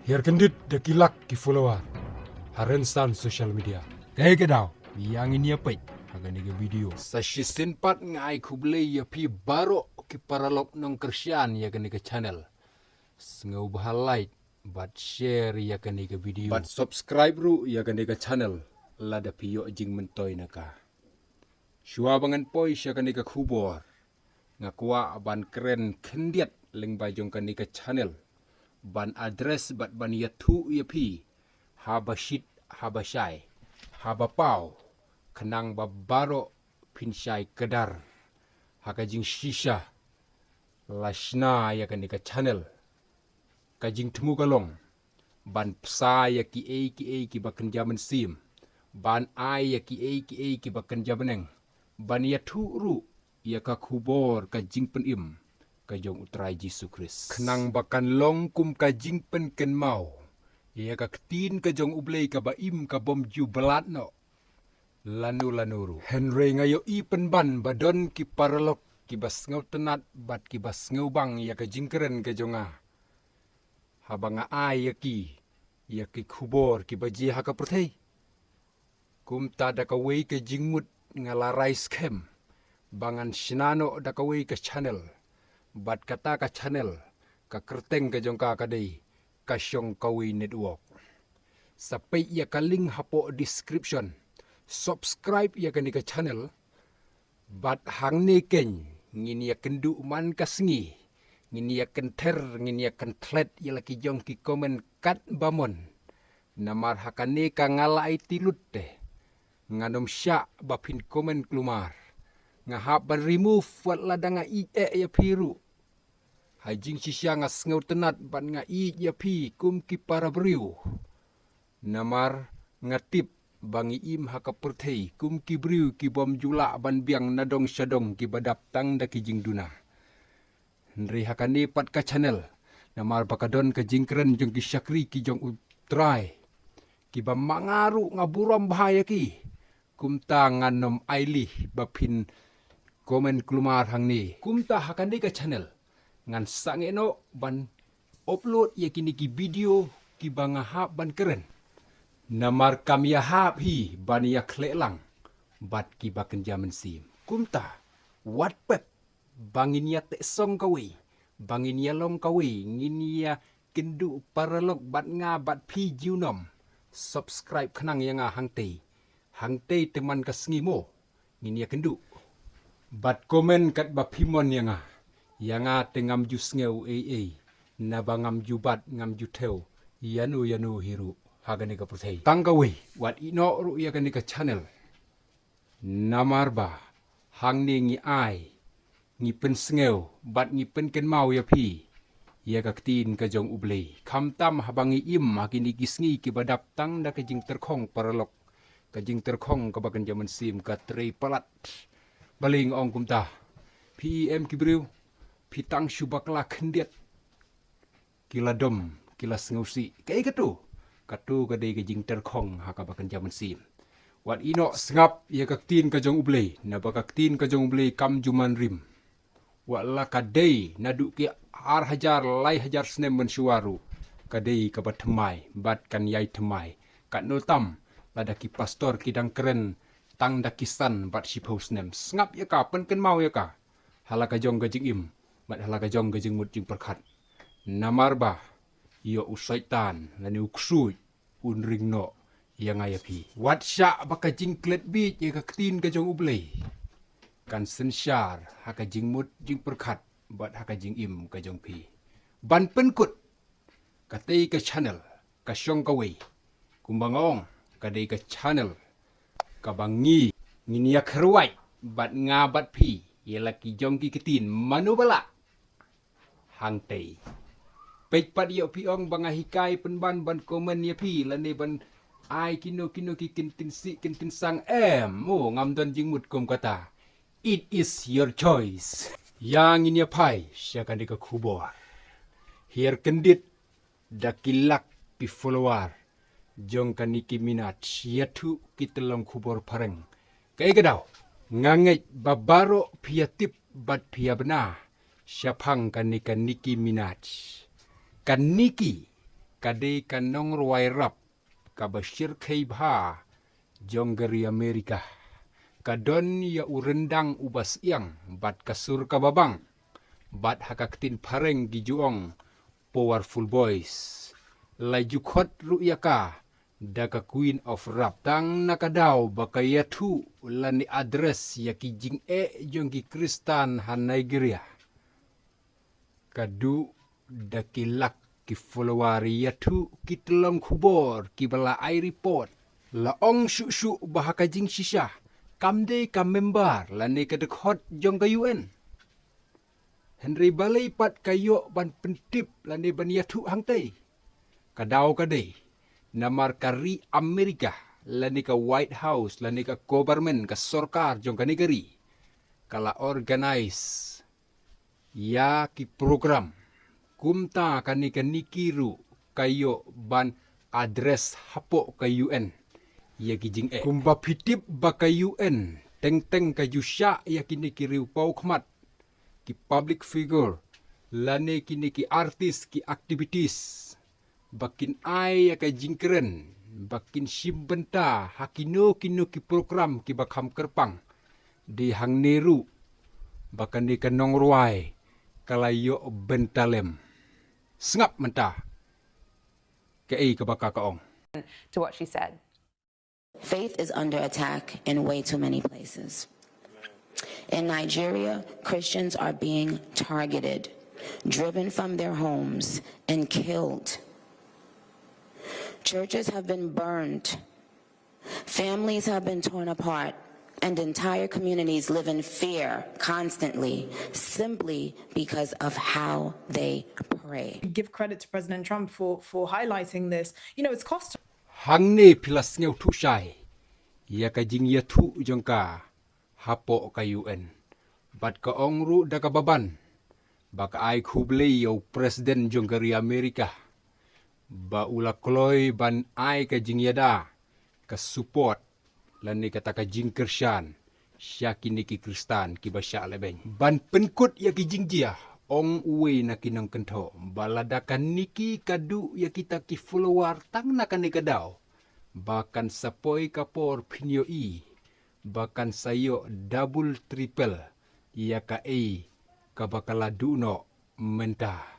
Hier kendit de kilak ki follower. Haren stan social media. Kaya kedaw, yang ini apa? Haga nega video. Sa shisin pat ngai kuble ya pi baro ki paralok nong kersian ya nega channel. Sengau bahalai bat share ya nega video. Bat subscribe ru ya nega channel. Lada piyo jing mentoy naka. Shua bangan poi ya nega kubor. Ngakwa ban keren kendiat leng bajong nega channel. Ban address bat ban yatu yapi habashit habashai habapau kenang babaro pinshai kedar hakajing shisha lashna ya kanika channel kajing temu galong ban psa ya ki ki bakan jaman sim ban ai ya ki bakan jamaneng ban yatu ru ya kakubor kajing penim kajong utrai Yesus Kristus. Kenang bakan long kum kajing pen ken mau. Ia kaktin kajong ublei ka baim ka bom ju belat no. Lanu ru. Henry ngayo i pen ban badon ki paralok ki bas ngau tenat bat ki bas ngau bang ia kajing keren kajonga. Habanga ai ia ki kubor ki baji haka perthei. Kum ta da ka wei kajing mut ngalarai scam. Bangan sinano da ka wei ka channel. Bat kata ka channel ka kerteng ka jongka kadai ka syong kawi network sampai ia ka link hapo description subscribe ia ka ni ka channel bat hang ne ken ngin ia kendu man ka sengi ngin ia kenter ngin ia kentlet ia laki jong ki komen kat bamon namar hakane ka ngalai tilut teh nganom sya bapin komen kelumar ngahap ban remove wat ladanga ya piru hajing sisya nga ngau tenat ban nga ya pi kum ki para beriu namar ngatip bangi im haka perthei kum ki beriu ki bom jula ban biang nadong syadong ki badap tang da ki jing duna nri hakane pat ka channel namar bakadon ka jingkren jong ki syakri ki jong utrai ki bam mangaru ngaburam bahaya ki kum ta nganom aili bapin komen kelumar hang ni kum ta hakane ka channel ngan sangeno ban upload ya kini ki video ki banga hap ban keren namar kam ya hap hi ban ya klelang bat ki baken jaman sim kumta whatsapp bangin ya te song kawi bangin ya long kawi ngin ya kendu paralog bat nga bat pi junom subscribe kenang ya nga hangte teman kasngimo ngin ya kendu bat komen kat bapimon ya nga yang tengam ju ngeu nabangam jubat ngam ju teu yanu hiru hagane ka perthei tanggawi wat ino ru ya ka channel namarba hang ni ngi ai ngi pen ngeu bat ngi pen ken mau ya pi ya ka tin ka jong ublei khamtam habangi im hakini kisngi ki badap tang da ka jing terkhong paralok ka jing terkhong ka bakan jaman sim ka trei palat baling ong kumta pem kibriu pitang syubakla kendiat kila dom kila sengusi kaya katu kadai kajing terkhong haka bakan jaman sim wat ino sengap ya kaktin kajong ublei na bakaktin kajong ublei kam juman rim wala kadai nadu ki ar hajar lai hajar senem mensuaru kadai kabat temai bat kan yai temai kat notam lada ki pastor kidang keren tang dakisan bat sipau senem sengap ya ka pen ken mau ya ka hala kajong kajing im mat halaga jong gajing mut jing perkat namarba yo usaitan lani uksui unring no yang ayapi wat sya baka jing klet bi ye ka ktin ka jong ublei kan sensyar haka jing mut jing perkat bat haka jing im ka jong pi ban penkut katei ka channel ka syong kawe kumbangong kadei ka channel ka bangi nginia kerwai bat ngabat pi ye laki jong ki ketin manubala hang tei pej pat yo piong banga hikai penban ban komen ya pi lane ban ai kino ki kintin sang ngam don jingmut kom kata it is your choice yang ini pai syakan dika kubor hier kendit dakilak pi follower jong kaniki minat yatu kitelong kubor pareng kaya gadaw nganget babaro piatip bat piabna Siapang kan Nicki Minaj. Kan Nicki kade kanong ruai rap kabashir khaibha jonggeri Amerika kadon ya urendang ubas iang bat kasur kababang bat hakaktin pareng gijuong powerful boys laju khot ru'yaka daka queen of rap tang nakadaw bakayatu lani address yaki jing jongki kristan han Nigeria kadu dakilak ki followari yatu ki telong kubor ki bala ai report la ong shu bahaka jing shisha kamde kam member lani kadekhot jong ka UN Henry balai pat kayo ban pentip lani ban yatu hangtai kadaw kadai namar kari Amerika lani ka White House lani ka government ka sorkar jong ka negeri kala organize ya ki program kumta kani ka nikiru kayo ban address hapo ka UN ya ki jing kumba pitip ba ka UN teng ka jusya ya kini kiriu pau khmat ki public figure lani kini ki artis ki activities bakin ai ya ka jingkeren bakin simbenta hakino kino ki program ki bakham kerpang di hang neru bakan di kanong ruai kalayo bentalem sengap mentah ke baka kaong to what she said. Faith is under attack in way too many places. In Nigeria, Christians are being targeted, driven from their homes, and killed. Churches have been burned. Families have been torn apart. And entire communities live in fear constantly, simply because of how they pray. Give credit to President Trump for highlighting this. You know, it's cost. hang ne pilas ngeu tu shai ya ka jing ya tu jongka hapo ka UN bat ka ongru da ka baban bak ai khuble yo president jonggari Amerika ba ula kloy ban ai ka jing yada ka support lani kata ka jing Kristan syakini ki Kristan ki basya lebeng ban penkut ya ki jing dia ong uwe na kinang kentho baladakan niki kadu ya kita ki follower tang na kani kadaw bahkan sapoi kapor pinyo bahkan sayo double triple ya ka kabakala duno mentah